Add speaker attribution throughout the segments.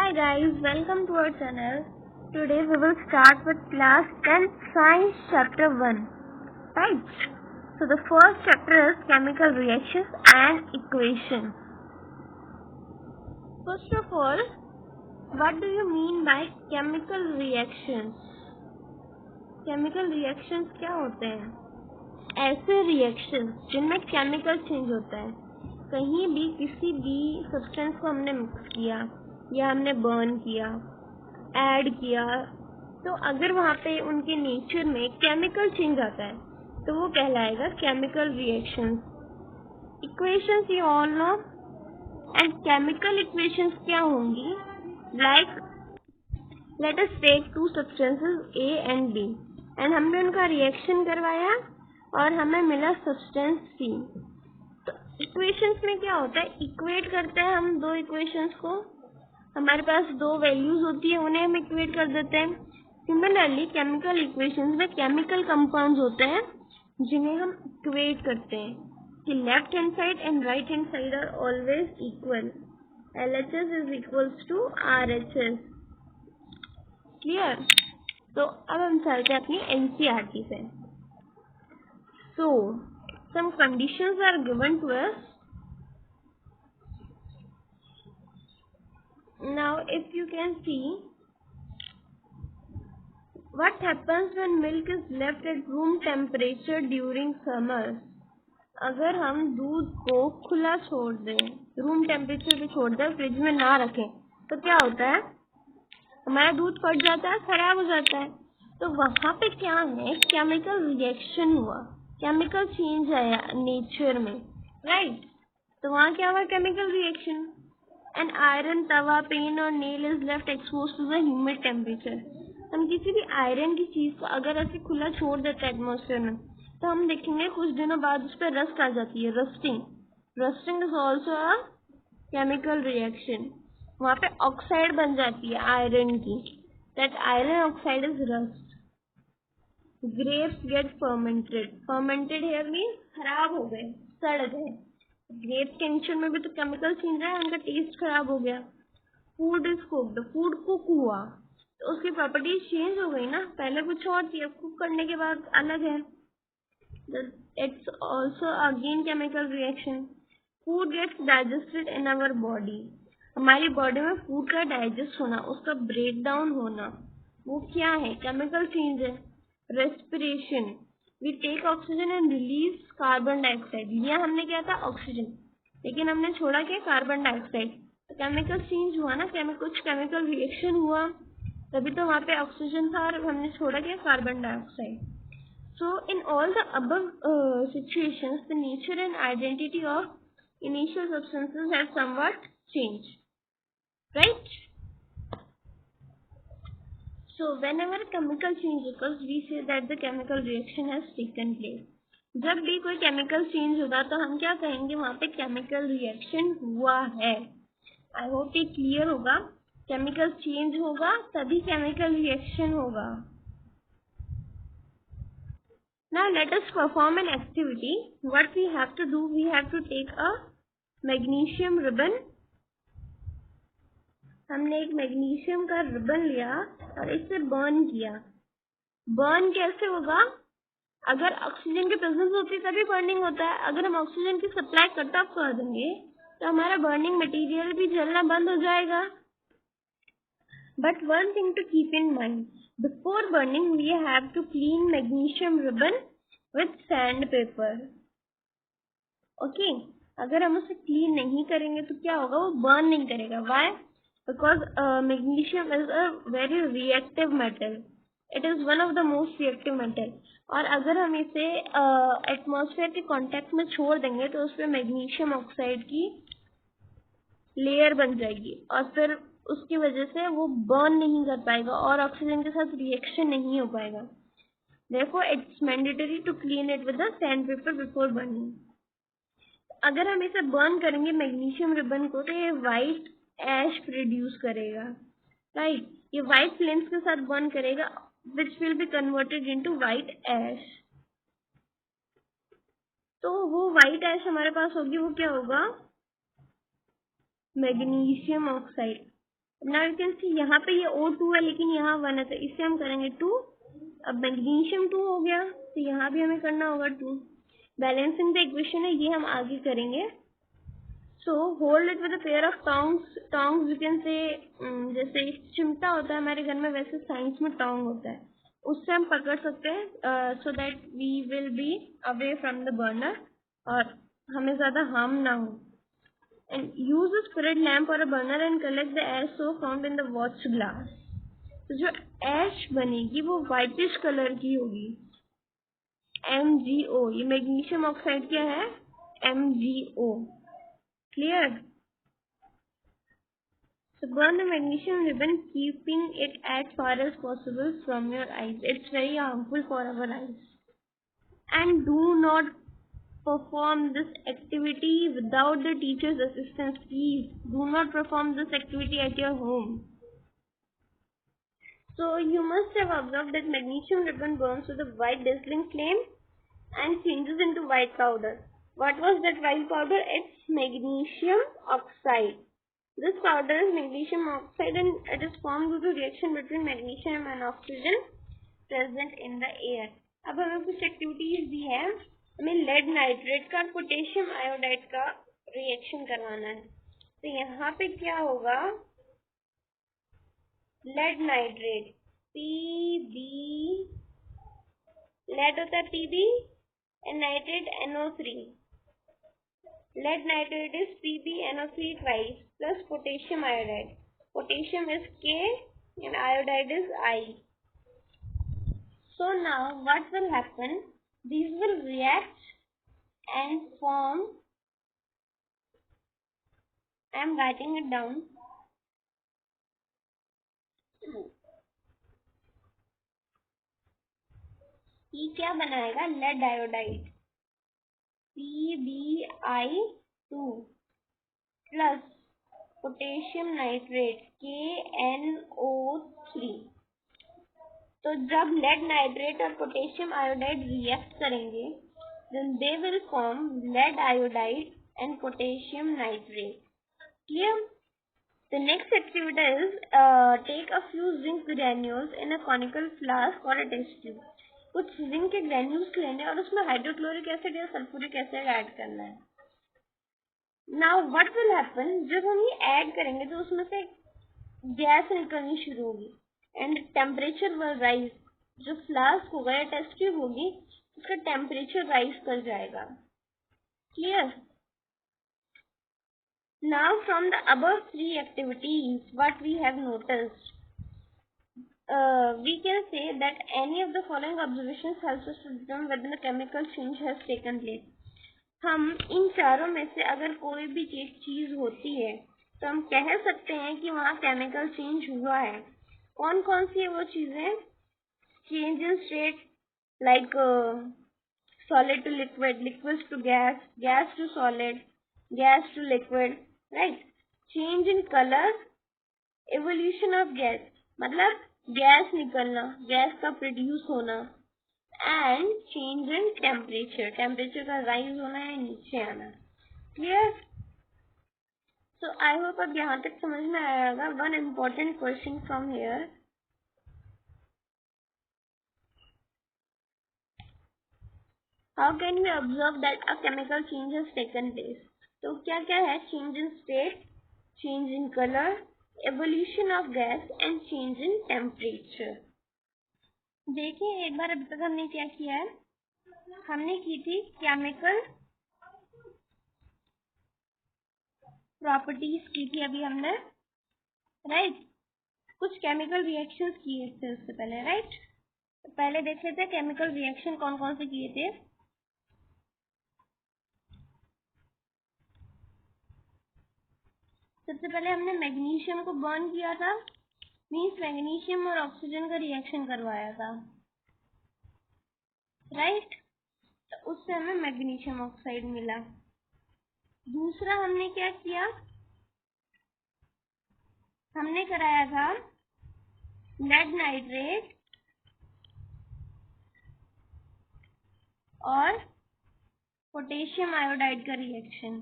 Speaker 1: Hi guys, welcome to our channel. Today we will start with class 10 science chapter 1. Right? So the first chapter is chemical reactions and equations. First of all, what do you mean by chemical reactions? Chemical reactions क्या होते हैं? ऐसे reactions जिनमें chemical change होता है. कहीं भी किसी भी substance को हमने mix किया या हमने बर्न किया, ऐड किया, तो अगर वहाँ पे उनके नेचर में केमिकल चेंज आता है तो वो कहलाएगा chemical reactions. Equations you all know. And chemical equations क्या होंगी? Like let us take two substances A and B and हमने उनका रिएक्शन करवाया और हमें मिला सब्सटेंस सी. तो इक्वेशंस में क्या होता है? इक्वेट करते हैं हम दो इक्वेशंस को. हमारे पास दो वैल्यूज होती है, उन्हें हम इक्वेट कर देते हैं. सिमिलरली केमिकल इक्वेशंस में केमिकल कंपाउंड्स होते हैं जिन्हें हम इक्वेट करते हैं कि left hand side and right hand side are always equal. LHS is equals to RHS. Clear? तो अब हम चलते हैं अपनी NCERT से. So some conditions are given to us. Now if you can see what happens when milk is left at room temperature during summers. अगर हम दूध को खुला छोड़ दें, रूम टेम्परेचर पे छोड़ दें, फ्रिज में ना रखें, तो क्या होता है? हमारा दूध फट जाता है, खराब हो जाता है. तो वहाँ पे क्या है? केमिकल रिएक्शन हुआ, केमिकल चेंज आया नेचर में. राइट? तो वहाँ क्या हुआ? Chemical reaction. An iron tawa, pan और nail is left expose to the humid temperature. हम किसी भी आयरन की चीज को अगर ऐसे खुला छोड़ देते हैं एटमोसफेयर में, तो हम देखेंगे कुछ दिनों बाद उस पर रस्ट आ जाती है. Rusting. Rusting is also a chemical reaction. वहाँ पे ऑक्साइड बन जाती है आयरन की. That iron oxide is rust. Grapes get fermented. Fermented here means खराब हो गए, सड़ गए. ग्रेप्स के नेचर में भी तो केमिकल चेंज है, उनका टेस्ट खराब हो गया. Food is cooked. Food cook हुआ तो उसकी प्रॉपर्टीज चेंज हो गई ना. पहले कुछ और थी, अब कुक करने के बाद अलग है. It's also again chemical reaction. Food gets digested in our body. हमारी बॉडी में फूड का डाइजेस्ट होना, उसका ब्रेक डाउन होना, वो क्या है? केमिकल चेंज है. Respiration. We take oxygen and release carbon dioxide. लिया हमने क्या था? ऑक्सीजन, लेकिन हमने छोड़ा क्या? Carbon dioxide. तो केमिकल चेंज हुआ ना, कुछ केमिकल रिएक्शन हुआ, तभी तो वहाँ पे ऑक्सीजन था और हमने छोड़ा क्या? Carbon dioxide. So in all the above situations the nature and identity of initial substances have somewhat changed. Right? So whenever chemical change occurs, we say that the chemical reaction has taken place. जब भी कोई chemical change होगा तो हम क्या कहेंगे? वहाँ पे केमिकल रिएक्शन हुआ है. आई होप ये क्लियर होगा. केमिकल चेंज होगा तभी केमिकल रिएक्शन होगा. Now let us perform an activity. What we have to do, we have to take a magnesium ribbon. हमने एक मैग्नीशियम का रिबन लिया और इसे बर्न किया. बर्न कैसे होगा? अगर ऑक्सीजन की प्रेजेंस होती तभी बर्निंग होता है. अगर हम ऑक्सीजन की सप्लाई कट ऑफ कर देंगे तो हमारा बर्निंग मटेरियल भी जलना बंद हो जाएगा. But one thing to keep in mind, before burning we have to clean magnesium ribbon with sand paper. Okay? अगर हम उसे क्लीन नहीं करेंगे तो क्या होगा? वो बर्न नहीं करेगा. Why? Because magnesium is a very reactive metal. It is one of the most reactive metal. और अगर हम इसे एटमॉस्फेयर के कांटेक्ट में छोड़ देंगे तो उसपे मैग्नीशियम ऑक्साइड की लेयर बन जाएगी और फिर उसकी वजह से वो बर्न नहीं कर पाएगा और ऑक्सीजन के साथ रिएक्शन नहीं हो पाएगा. Therefore, it's mandatory to clean it with a sandpaper before burning. अगर हम इसे बर्न करेंगे मैग्नीशियम रिबन को तो ये व्हाइट एश प्रोड्यूस करेगा. राइट? ये व्हाइट फ्लेम्स के साथ बर्न करेगा which will be converted into white ash. तो वो व्हाइट एश हमारे पास होगी, वो क्या होगा? Magnesium oxide. Now you can see यहाँ पे ये O2 है लेकिन यहाँ 1 है, तो इससे हम करेंगे 2। अब मैग्नीशियम 2 हो गया, तो यहाँ भी हमें करना होगा 2। बैलेंसिंग द इक्वेशन है, ये हम आगे करेंगे। So hold it with a pair of tongs. Tongs you can say, जैसे चिमटा होता है हमारे घर में, वैसे साइंस में टोंग होता है, उससे हम पकड़ सकते हैं, so that we will be away from the burner और हमें ज्यादा हार्म ना हो। And use a spirit lamp or a burner and collect the ash so found in the watch glass. तो जो एश बनेगी वो व्हाइटिश कलर की होगी, MgO। ये मैग्नीशियम ऑक्साइड क्या है, MgO। Clear? So burn the magnesium ribbon, keeping it as far as possible from your eyes. It's very harmful for our eyes. And do not perform this activity without the teacher's assistance. Please do not perform this activity at your home. So you must have observed that magnesium ribbon burns with a white dazzling flame and changes into white powder. What was that white powder? It's magnesium oxide. This powder is magnesium oxide and it is formed due to reaction between magnesium and oxygen present in the air. अब हमें कुछ activities दी है, हमें lead nitrate का potassium iodide का reaction करवाना है। तो यहाँ पे क्या होगा, लेड नाइट्रेट Pb, लेड होता है Pb and nitrate NO3. Lead nitrate is PbNO3 twice plus potassium iodide. Potassium is K and iodide is I. So now what will happen? These will react and form, I am writing it down. ये क्या बनाएगा, lead iodide PbI2 plus potassium nitrate KNO3। तो जब lead nitrate और potassium iodide react करेंगे, then they will form lead iodide and potassium nitrate. Clear? The next activity is take a few zinc granules in a conical flask or a test tube. कुछ zinc के granules लेने और उसमें hydrochloric acid या sulphuric acid add करना है। Now what will happen, जब हम ये ऐड करेंगे तो उसमें से गैस निकलनी शुरू होगी एंड टेम्परेचर विल राइज। जो फ्लास्क होगा या टेस्ट ट्यूब होगी उसका टेम्परेचर राइज कर जाएगा। Clear? Now from the above three activities, what we have noticed, we can say that any of the following observations helps us to determine whether the chemical change has taken place. हम इन चारों में से अगर कोई भी चीज होती है तो हम कह सकते हैं कि वहाँ केमिकल चेंज हुआ है। कौन कौन सी है वो चीजें? Change in state like solid to liquid, liquids to gas, gas to solid, gas to liquid, right? Change in color, evolution of gas, मतलब गैस निकलना, गैस का प्रोड्यूस होना, and change in temperature, temperature का rise होना या नीचे आना। Clear? So I hope अब यहाँ तक समझ में आया होगा। One important question from here, how can we observe that a chemical change has taken place? तो क्या क्या है? change in state, change in color, evolution of gas and change in temperature. देखिए एक बार अभी तक हमने क्या किया है, हमने की थी केमिकल प्रॉपर्टीज की थी अभी हमने, राइट? कुछ केमिकल रिएक्शंस किए थे उससे पहले, राइट? तो पहले देख लेते हैं केमिकल रिएक्शन कौन कौन से किए थे। सबसे पहले हमने मैग्नीशियम को बर्न किया था, मीन्स मैग्नीशियम और ऑक्सीजन का रिएक्शन करवाया था, राइट? तो उससे हमें मैग्नीशियम ऑक्साइड मिला। दूसरा हमने क्या किया, हमने कराया था लेड नाइट्रेट और पोटेशियम आयोडाइड का रिएक्शन।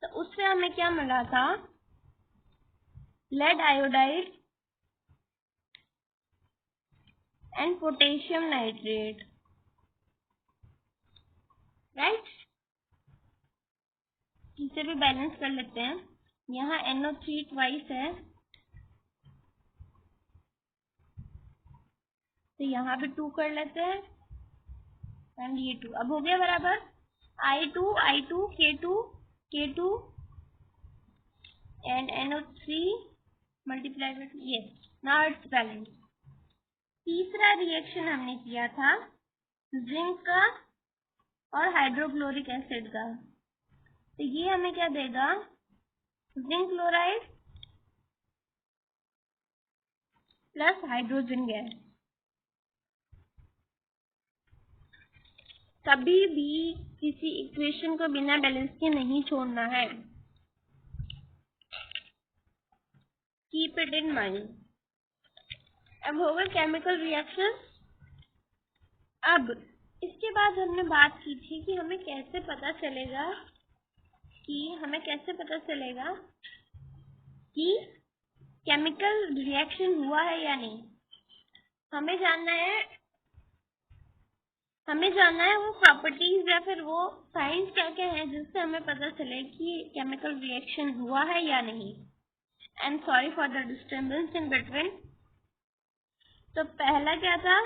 Speaker 1: तो उससे हमें क्या मिला था, lead iodide and potassium nitrate, right. इसे भी बैलेंस कर लेते हैं। यहाँ NO3 ट्वाइस है, तो यहाँ भी 2 कर लेते हैं एंड ये 2। अब हो गया बराबर I2 K2 K2 and NO3 multiplied with yes, now it's balanced। तीसरा रिएक्शन हमने किया था जिंक का और हाइड्रोक्लोरिक एसिड का, तो ये हमें क्या देगा, zinc chloride plus hydrogen gas. कभी भी किसी इक्वेशन को बिना बैलेंस के नहीं छोड़ना है, कीप इट इन माइंड। अब होगा केमिकल रिएक्शन। अब इसके बाद हमने बात की थी कि हमें कैसे पता चलेगा कि केमिकल रिएक्शन हुआ है या नहीं। हमें जानना है वो प्रॉपर्टीज या फिर वो साइंस क्या क्या है जिससे हमें पता चले कि केमिकल रिएक्शन हुआ है या नहीं। And sorry for the disturbance in between. तो पहला क्या था,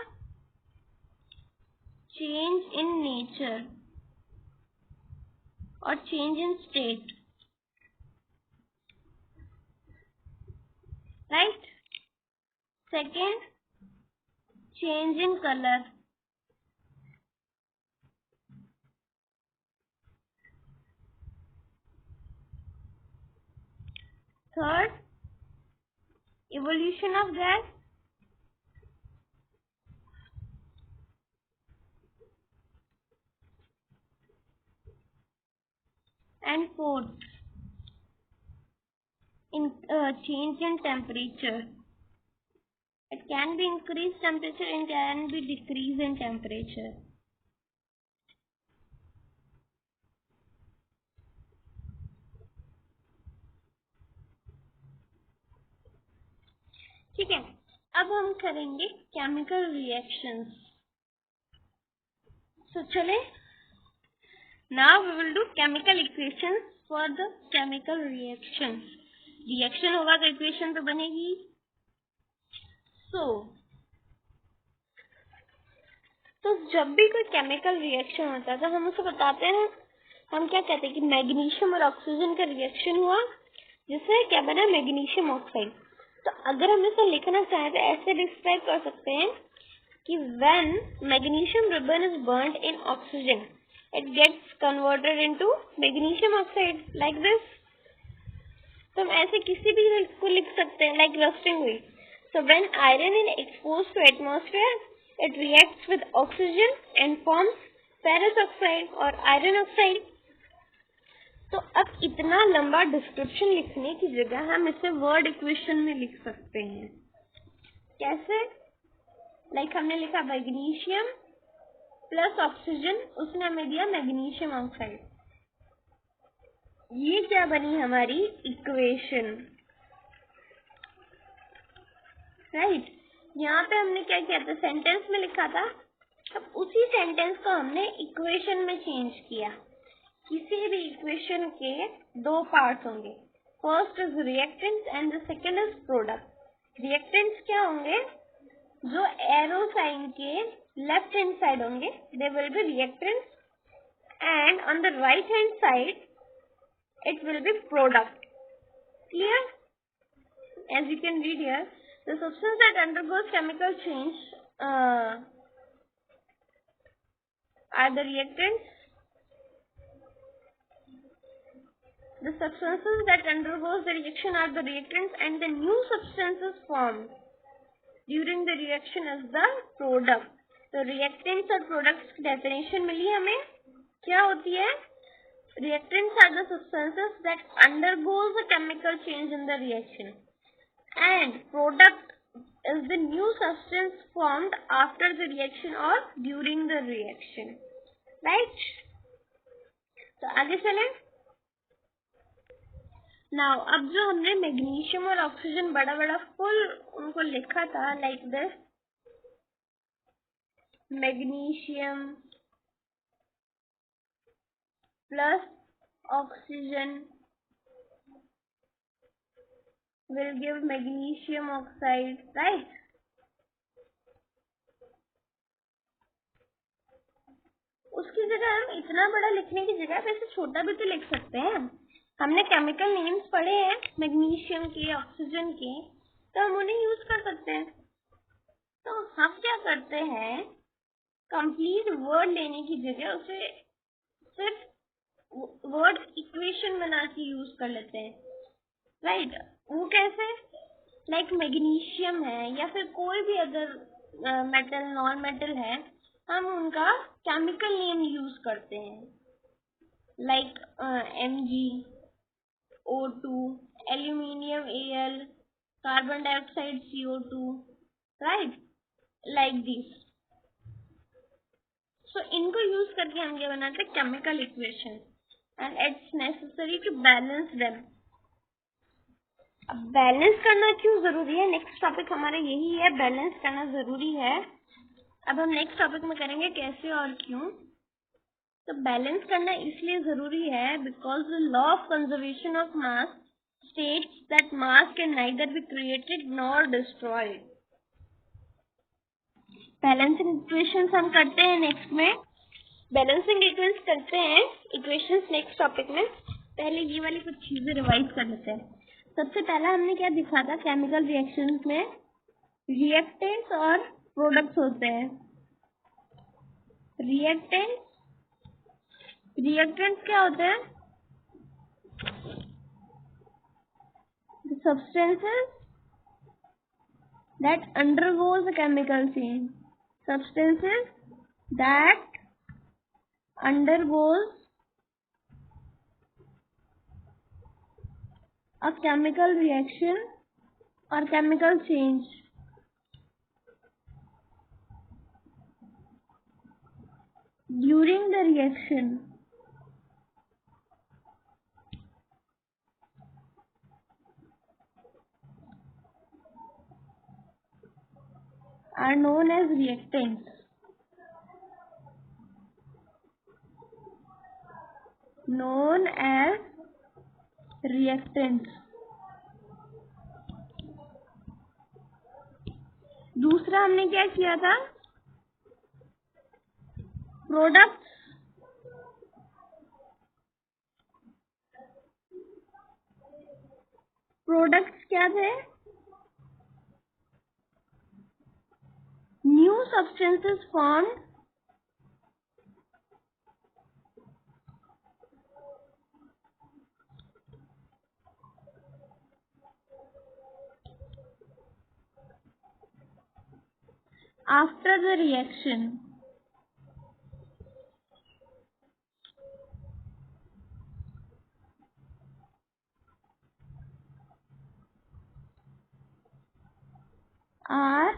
Speaker 1: चेंज इन नेचर और change in state, right. Second, change in colour. Third, evolution of gas। And fourth, change in temperature। It can be increased temperature and can be decrease in temperature। ठीक है, अब हम करेंगे chemical reactions. So चले, now we will do chemical equations for the chemical reactions। Reaction होगा तो equation तो बनेगी। तो जब भी कोई केमिकल रिएक्शन होता है तो हम उसे बताते हैं, हम क्या कहते हैं कि मैग्नीशियम और ऑक्सीजन का रिएक्शन हुआ जिससे क्या बना, मैग्नीशियम ऑक्साइड। तो अगर हम इसे लिखना चाहें तो ऐसे डिस्क्राइब कर सकते हैं कि when magnesium ribbon is burnt in oxygen it gets converted into magnesium oxide like this। तो हम ऐसे किसी भी को लिख सकते हैं, like rusting हुई। So when iron is exposed to atmosphere it reacts with oxygen and forms ferrous oxide और iron oxide। तो अब इतना लंबा डिस्क्रिप्शन लिखने की जगह हम इसे वर्ड इक्वेशन में लिख सकते हैं। कैसे, लाइक हमने लिखा मैग्नीशियम प्लस ऑक्सीजन, उसने हमें दिया मैग्नीशियम ऑक्साइड। ये क्या बनी हमारी इक्वेशन, राइट। यहाँ पे हमने क्या किया था, सेंटेंस में लिखा था, अब उसी सेंटेंस को हमने इक्वेशन में चेंज किया। किसी भी इक्वेशन के दो पार्ट होंगे, first is reactant and the second is product. Reactants क्या होंगे, जो एरो साइन के लेफ्ट हैंड साइड होंगे, they will be reactants, and on the right hand side it will be product। Clear? As you can read here, the substance that undergoes chemical change are the reactants। The substances that undergoes the reaction are the reactants and the new substances formed during the reaction is the product। तो reactants और products की definition मिली हमें, क्या होती है, reactants are the substances that undergoes a chemical change in the reaction and product is the new substance formed after the reaction or during the reaction, right। तो आगे चलें। नाउ अब जो हमने मैग्नीशियम और ऑक्सीजन बड़ा बड़ा फुल उनको लिखा था like this, magnesium plus oxygen will give magnesium oxide, right? उसकी जगह हम इतना बड़ा लिखने की जगह वैसे छोटा भी तो लिख सकते हैं। हमने केमिकल नेम्स पढ़े हैं मैग्नीशियम के, ऑक्सीजन के, तो हम उन्हें यूज कर सकते हैं। तो हम क्या करते हैं, कंप्लीट वर्ड लेने की जगह उसे सिर्फ वर्ड इक्वेशन बना के यूज कर लेते हैं, राइट? वो कैसे? लाइक मैग्नीशियम है या फिर कोई भी अदर मेटल, नॉन मेटल है, हम उनका केमिकल नेम यूज करते हैं, like Mg O2, aluminium Al, carbon dioxide CO2, राइट? Like this. सो इनको यूज करके हम क्या बनाते हैं, chemical equation, and it's necessary to balance them. अब बैलेंस करना क्यों जरूरी है, नेक्स्ट टॉपिक हमारा यही है, बैलेंस करना जरूरी है। अब हम नेक्स्ट टॉपिक में करेंगे कैसे और क्यों। तो बैलेंस करना इसलिए जरूरी है because the law of conservation of mass states that mass can neither be created nor destroyed. Balancing equations हम करते हैं नेक्स्ट में, बैलेंसिंग इक्वेशंस करते हैं इक्वेशंस नेक्स्ट टॉपिक में। पहले ये वाली कुछ चीजें रिवाइज कर लेते हैं। सबसे पहला हमने क्या दिखा था, केमिकल रिएक्शंस में रिएक्टेंट्स और प्रोडक्ट्स होते हैं। रिएक्टेंट्स क्या होते हैं, substances that undergoes a chemical change, substances that undergoes a chemical reaction or chemical change. During the reaction, are known as reactants. Known as reactants. दूसरा हमने क्या किया था, प्रोडक्ट्स। प्रोडक्ट्स क्या थे, new substances formed after the reaction. Are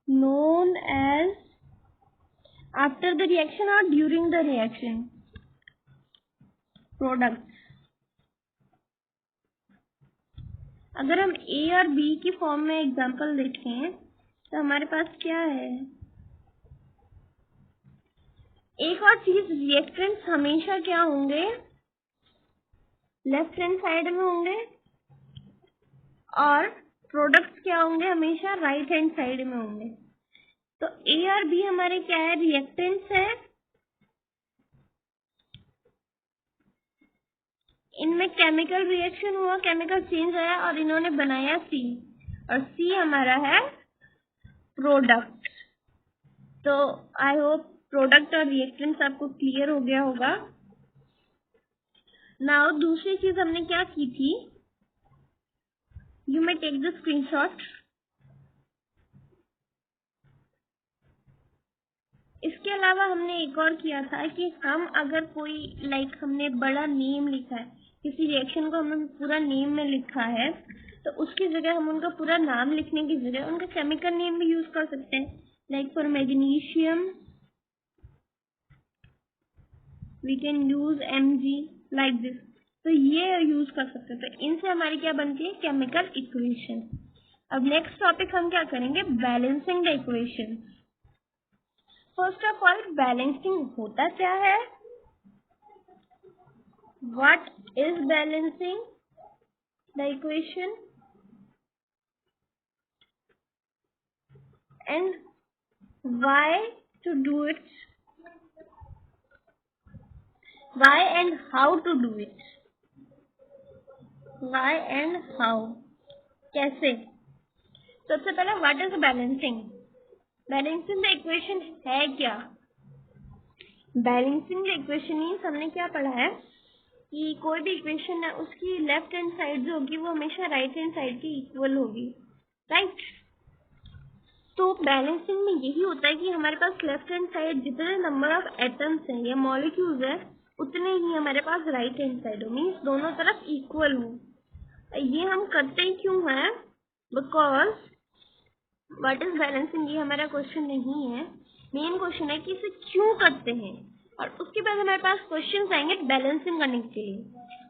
Speaker 1: known as after the reaction or during the reaction products. अगर हम A और B की फॉर्म में एग्जांपल देखें तो हमारे पास क्या है, एक और चीज, रिएक्टेंट्स हमेशा क्या होंगे, लेफ्ट हैंड साइड में होंगे, और प्रोडक्ट्स क्या होंगे, हमेशा राइट हैंड साइड में होंगे। तो A और B हमारे क्या है, रिएक्टेंट्स है। इनमें केमिकल रिएक्शन हुआ, केमिकल चेंज आया और इन्होंने बनाया C, और C हमारा है प्रोडक्ट। तो आई होप प्रोडक्ट और रिएक्टेंट्स आपको क्लियर हो गया होगा। नाउ दूसरी चीज हमने क्या की थी, you may take the screenshot. इसके अलावा हमने एक और किया था कि हम अगर कोई लाइक हमने बड़ा नेम लिखा है, किसी रिएक्शन को हमने पूरा नेम में लिखा है, तो उसकी जगह हम उनका पूरा नाम लिखने की जगह उनका केमिकल नेम भी यूज कर सकते हैं। Like for magnesium we can use Mg, like this, तो ये यूज कर सकते हैं। तो इनसे हमारी क्या बनती है, केमिकल इक्वेशन। अब नेक्स्ट टॉपिक हम क्या करेंगे, balancing the equation. First of all balancing होता क्या है, what is balancing the equation and why to do it, why and how to do it, why and how, कैसे। सबसे पहले what is balancing. Balancing the equation है क्या। Balancing the equation means हमने क्या पढ़ा है कि कोई भी इक्वेशन है उसकी लेफ्ट हैंड साइड जो होगी वो हमेशा राइट हैंड साइड के इक्वल होगी, राइट। तो बैलेंसिंग में यही होता है कि हमारे पास लेफ्ट हैंड साइड जितने नंबर ऑफ एटम्स हैं या मॉलिक्यूल्स है उतने ही हमारे पास राइट हैंड साइड हो, मीन्स दोनों तरफ इक्वल हो। ये हम करते ही क्यों है, बिकॉज व्हाट इज बैलेंसिंग ये हमारा क्वेश्चन नहीं है, मेन क्वेश्चन है कि इसे क्यों करते हैं। और उसके बाद हमारे पास क्वेश्चन आएंगे बैलेंसिंग करने के लिए,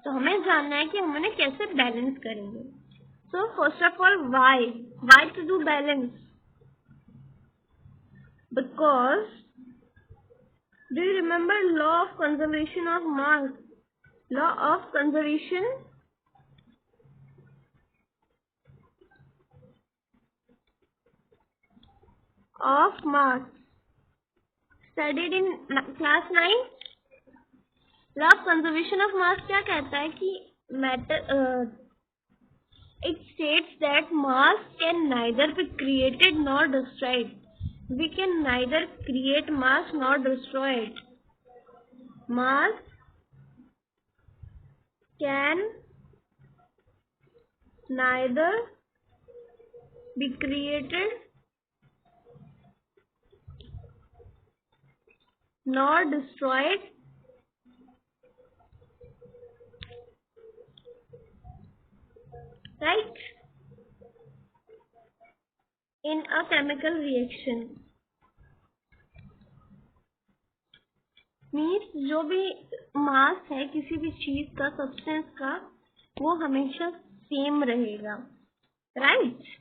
Speaker 1: तो हमें जानना है कि हम उन्हें कैसे बैलेंस करेंगे। So first of all why to do balance, because do you remember law of conservation of mass, law of conservation of mass studied in class 9। Law of conservation of mass क्या कहता है कि matter it states that mass can neither be created nor destroyed. We can neither create mass nor destroy it. Mass can neither be created nor destroyed right in a chemical reaction। Means जो भी मास है किसी भी चीज का, substance का, वो हमेशा सेम रहेगा, राइट।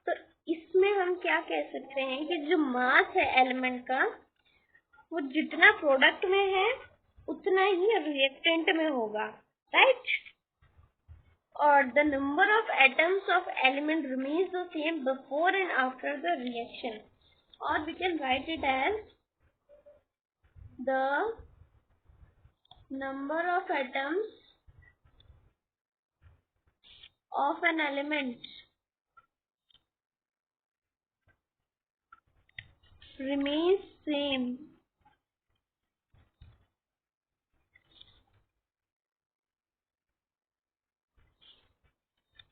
Speaker 1: तो इसमें हम क्या कह सकते हैं कि जो मास है एलिमेंट का वो जितना प्रोडक्ट में है उतना ही रिएक्टेंट में होगा, राइट। और the number of atoms of element remains the same before and after the reaction, और we can write it as the number of atoms of an element remains same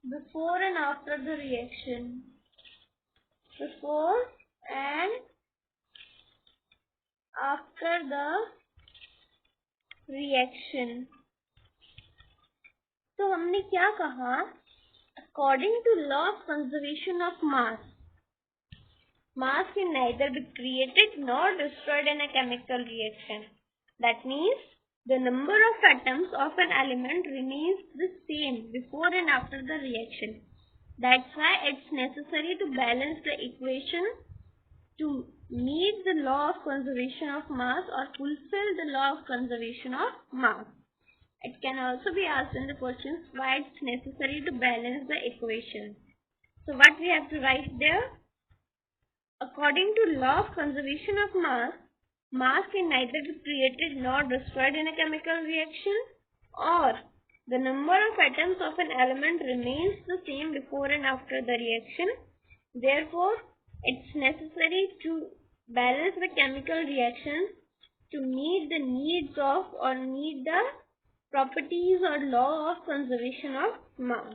Speaker 1: before and after the reaction, before and after the reaction। तो हमने क्या कहा, according to law of conservation of mass, mass can neither be created nor destroyed in a chemical reaction. That means the number of atoms of an element remains the same before and after the reaction. That's why it's necessary to balance the equation to meet the law of conservation of mass or fulfill the law of conservation of mass. It can also be asked in the questions why it's necessary to balance the equation. So what we have to write there? According to law of conservation of mass, mass can neither be created nor destroyed in a chemical reaction, or the number of atoms of an element remains the same before and after the reaction. Therefore, it's necessary to balance the chemical reactions to meet the needs of or meet the properties or law of conservation of mass.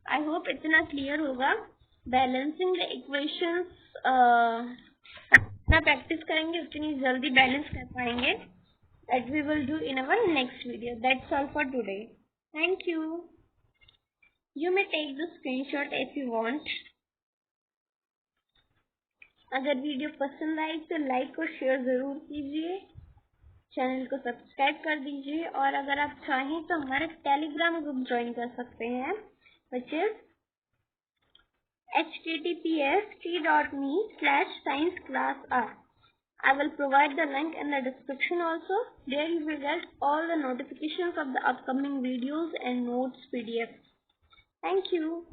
Speaker 1: I hope इतना clear होगा। Balancing the equations जितना practice करेंगे उतनी जल्दी balance कर पाएंगे। That we will do in our next video. That's all for today. Thank you. You may take the screenshot if you want. अगर video पसंद आई तो लाइक और शेयर जरूर कीजिए। चैनल को सब्सक्राइब कर दीजिए और अगर आप चाहें तो हमारे टेलीग्राम ग्रुप ज्वाइन कर सकते हैं, which is https://t.me/scienceclassr. I will provide the link in the description also. There you will get all the notifications of the upcoming videos and notes PDFs. Thank you.